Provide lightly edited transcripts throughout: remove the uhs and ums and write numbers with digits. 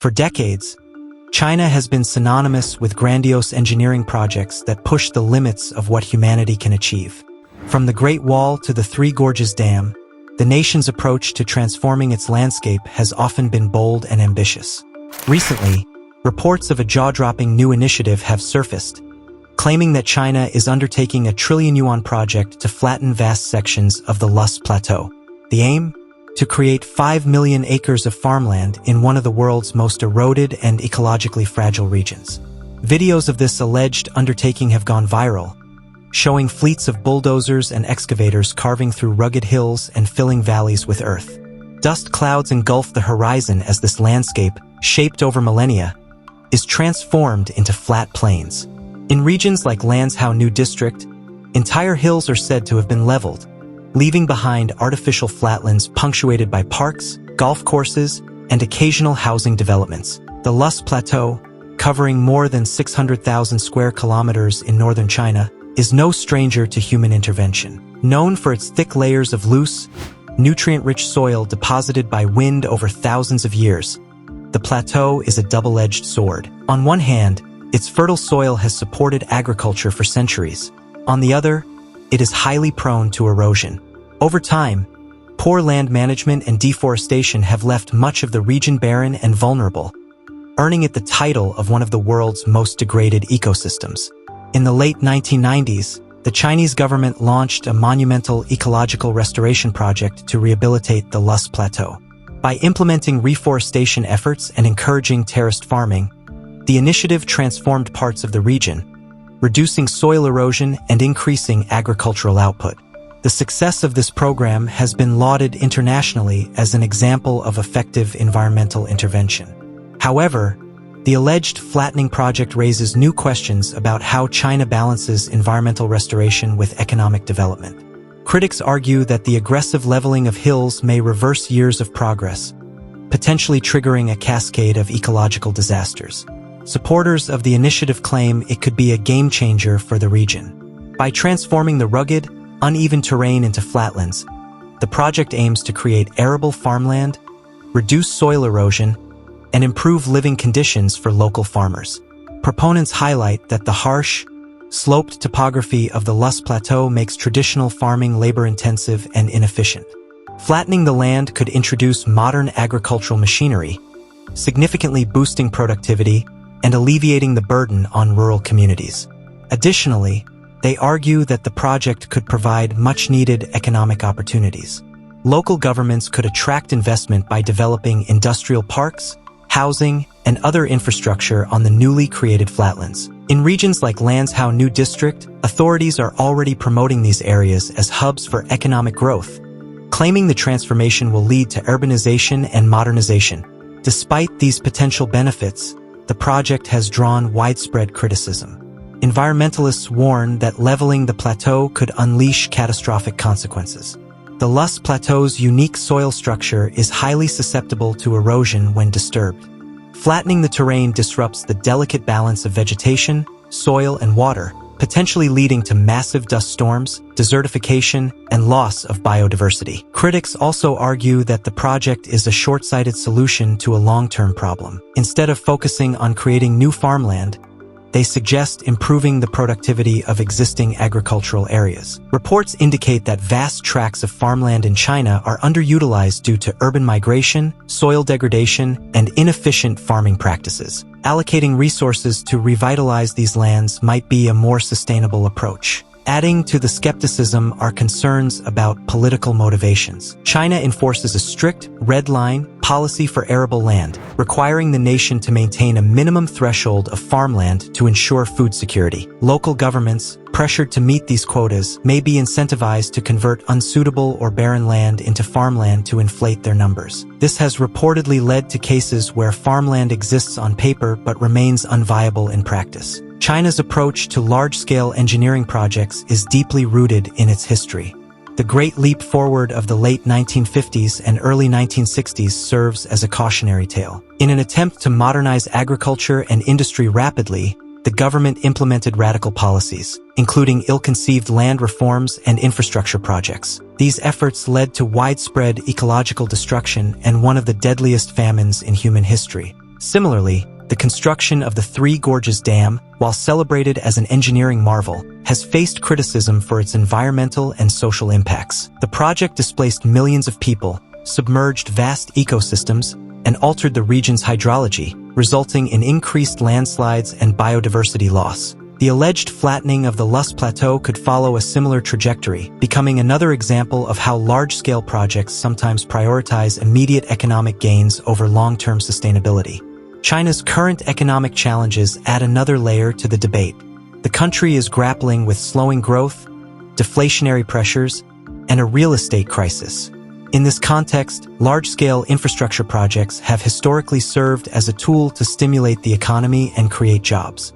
For decades, China has been synonymous with grandiose engineering projects that push the limits of what humanity can achieve. From the Great Wall to the Three Gorges Dam, the nation's approach to transforming its landscape has often been bold and ambitious. Recently, reports of a jaw-dropping new initiative have surfaced, claiming that China is undertaking a trillion-yuan project to flatten vast sections of the Loess Plateau. The aim? To create 5 million acres of farmland in one of the world's most eroded and ecologically fragile regions. Videos of this alleged undertaking have gone viral, showing fleets of bulldozers and excavators carving through rugged hills and filling valleys with earth. Dust clouds engulf the horizon as this landscape, shaped over millennia, is transformed into flat plains. In regions like Lanzhou New District, entire hills are said to have been leveled, leaving behind artificial flatlands punctuated by parks, golf courses, and occasional housing developments. The Loess Plateau, covering more than 600,000 square kilometers in northern China, is no stranger to human intervention. Known for its thick layers of loose, nutrient-rich soil deposited by wind over thousands of years, the plateau is a double-edged sword. On one hand, its fertile soil has supported agriculture for centuries. On the other, it is highly prone to erosion. Over time, poor land management and deforestation have left much of the region barren and vulnerable, earning it the title of one of the world's most degraded ecosystems. In the late 1990s, the Chinese government launched a monumental ecological restoration project to rehabilitate the Loess Plateau. By implementing reforestation efforts and encouraging terraced farming, the initiative transformed parts of the region, reducing soil erosion and increasing agricultural output. The success of this program has been lauded internationally as an example of effective environmental intervention. However, the alleged flattening project raises new questions about how China balances environmental restoration with economic development. Critics argue that the aggressive leveling of hills may reverse years of progress, potentially triggering a cascade of ecological disasters. Supporters of the initiative claim it could be a game-changer for the region. By transforming the rugged, uneven terrain into flatlands, the project aims to create arable farmland, reduce soil erosion, and improve living conditions for local farmers. Proponents highlight that the harsh, sloped topography of the Loess Plateau makes traditional farming labor-intensive and inefficient. Flattening the land could introduce modern agricultural machinery, significantly boosting productivity and alleviating the burden on rural communities. Additionally, they argue that the project could provide much-needed economic opportunities. Local governments could attract investment by developing industrial parks, housing, and other infrastructure on the newly created flatlands. In regions like Lanzhou New District, authorities are already promoting these areas as hubs for economic growth, claiming the transformation will lead to urbanization and modernization. Despite these potential benefits, the project has drawn widespread criticism. Environmentalists warn that leveling the plateau could unleash catastrophic consequences. The Loess Plateau's unique soil structure is highly susceptible to erosion when disturbed. Flattening the terrain disrupts the delicate balance of vegetation, soil, and water, potentially leading to massive dust storms, desertification, and loss of biodiversity. Critics also argue that the project is a short-sighted solution to a long-term problem. Instead of focusing on creating new farmland, they suggest improving the productivity of existing agricultural areas. Reports indicate that vast tracts of farmland in China are underutilized due to urban migration, soil degradation, and inefficient farming practices. Allocating resources to revitalize these lands might be a more sustainable approach. Adding to the skepticism are concerns about political motivations. China enforces a strict, red-line policy for arable land, requiring the nation to maintain a minimum threshold of farmland to ensure food security. Local governments, pressured to meet these quotas, may be incentivized to convert unsuitable or barren land into farmland to inflate their numbers. This has reportedly led to cases where farmland exists on paper but remains unviable in practice. China's approach to large-scale engineering projects is deeply rooted in its history. The Great Leap Forward of the late 1950s and early 1960s serves as a cautionary tale. In an attempt to modernize agriculture and industry rapidly, the government implemented radical policies, including ill-conceived land reforms and infrastructure projects. These efforts led to widespread ecological destruction and one of the deadliest famines in human history. Similarly, the construction of the Three Gorges Dam, while celebrated as an engineering marvel, has faced criticism for its environmental and social impacts. The project displaced millions of people, submerged vast ecosystems, and altered the region's hydrology, resulting in increased landslides and biodiversity loss. The alleged flattening of the Loess Plateau could follow a similar trajectory, becoming another example of how large-scale projects sometimes prioritize immediate economic gains over long-term sustainability. China's current economic challenges add another layer to the debate. The country is grappling with slowing growth, deflationary pressures, and a real estate crisis. In this context, large-scale infrastructure projects have historically served as a tool to stimulate the economy and create jobs.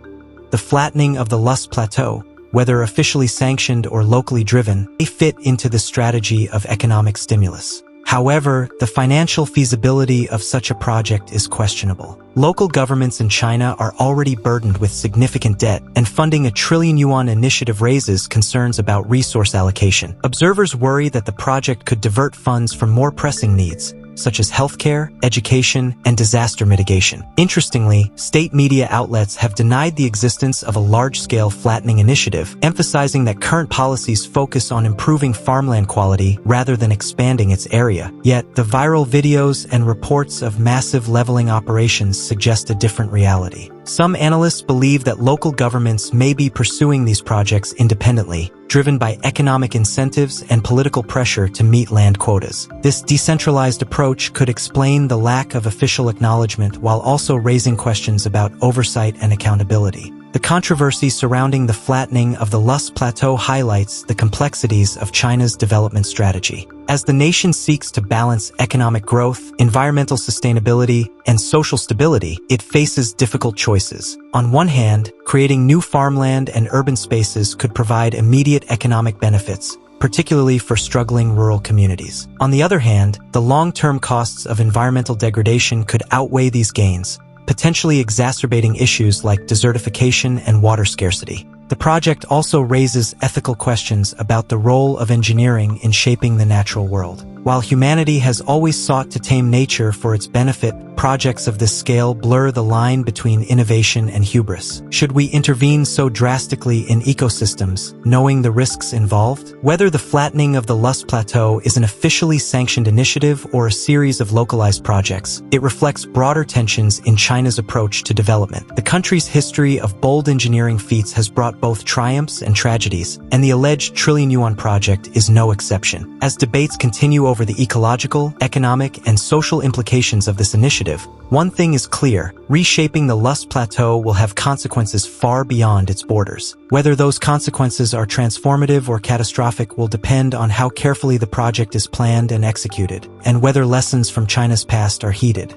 The flattening of the Loess Plateau, whether officially sanctioned or locally driven, may fit into the strategy of economic stimulus. However, the financial feasibility of such a project is questionable. Local governments in China are already burdened with significant debt, and funding a trillion-yuan initiative raises concerns about resource allocation. Observers worry that the project could divert funds from more pressing needs, such as healthcare, education, and disaster mitigation. Interestingly, state media outlets have denied the existence of a large-scale flattening initiative, emphasizing that current policies focus on improving farmland quality rather than expanding its area. Yet, the viral videos and reports of massive leveling operations suggest a different reality. Some analysts believe that local governments may be pursuing these projects independently, driven by economic incentives and political pressure to meet land quotas. This decentralized approach could explain the lack of official acknowledgement while also raising questions about oversight and accountability. The controversy surrounding the flattening of the Loess Plateau highlights the complexities of China's development strategy. As the nation seeks to balance economic growth, environmental sustainability, and social stability, it faces difficult choices. On one hand, creating new farmland and urban spaces could provide immediate economic benefits, particularly for struggling rural communities. On the other hand, the long-term costs of environmental degradation could outweigh these gains, potentially exacerbating issues like desertification and water scarcity. The project also raises ethical questions about the role of engineering in shaping the natural world. While humanity has always sought to tame nature for its benefit, projects of this scale blur the line between innovation and hubris. Should we intervene so drastically in ecosystems, knowing the risks involved? Whether the flattening of the Loess Plateau is an officially sanctioned initiative or a series of localized projects, it reflects broader tensions in China's approach to development. The country's history of bold engineering feats has brought both triumphs and tragedies, and the alleged trillion-yuan project is no exception. As debates continue over the ecological, economic, and social implications of this initiative, one thing is clear: reshaping the Loess Plateau will have consequences far beyond its borders. Whether those consequences are transformative or catastrophic will depend on how carefully the project is planned and executed, and whether lessons from China's past are heeded.